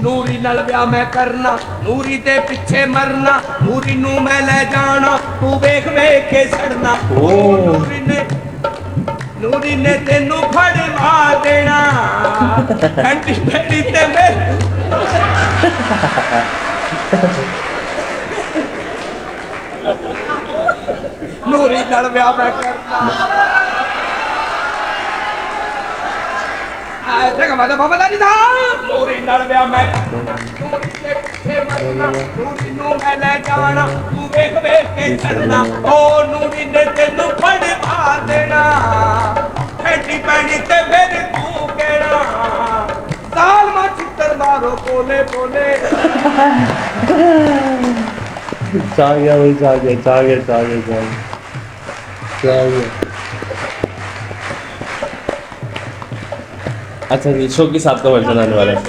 ਨੂਰੀ ਨਾਲ ਵਿਆਹ ਮੈਂ ਕਰਨਾ, ਨੂਰੀ ਦੇ ਪਿੱਛੇ ਮਰਨਾ, ਨੂਰੀ ਨੂੰ ਮੈਂ ਲੈ ਜਾਣਾ, ਤੂੰ ਵੇਖ ਵੇਖ ਕੇ ਛੜਨਾ। ਓ ਨੂਰੀ ਨੇ ਤੈਨੂੰ ਫੜਵਾ ਦੇਣਾ, ਠੰਡੀ ਠੰਡੀ ਤੇ ਮੈਂ ਨੂਰੀ ਨਾਲ ਵਿਆਹ ਮੈਂ ਕਰਨਾ। ਜਗਾ ਮਾਦਾ ਬਾਬਾ ਦਾ ਨਿਦਾਨ, ਨੂਰੀ ਨਾਲ ਵਿਆਹ ਮੈਂ ਕਰਨਾ, ਨੂਰੀ ਦੇ ਪਿੱਛੇ ਮਰਨਾ, ਨੂਰੀ ਨੂੰ ਮੈਂ ਲੈ ਜਾਣਾ, ਤੂੰ ਵੇਖ ਵੇਖ ਕੇ ਛੜਨਾ। ਓ ਨੂਰੀ ਨੇ ਤੈਨੂੰ ਫੜਵਾ ਦੇਣਾ, ਠੰਡੀ ਪੈਣੀ ਤੇ ਫਿਰ ਤੂੰ ਕਹਿਣਾ, ਸਾਲ ਮਾ ਚਿੱਤਰ ਮਾਰੋ ਬੋਲੇ ਬੋਲੇ। चाह गया भाई, चाह गया, चाह गया, चाह गया, चाह गया, चाह गया। अच्छा जी, शो के साथ का वर्जन आने वाला है।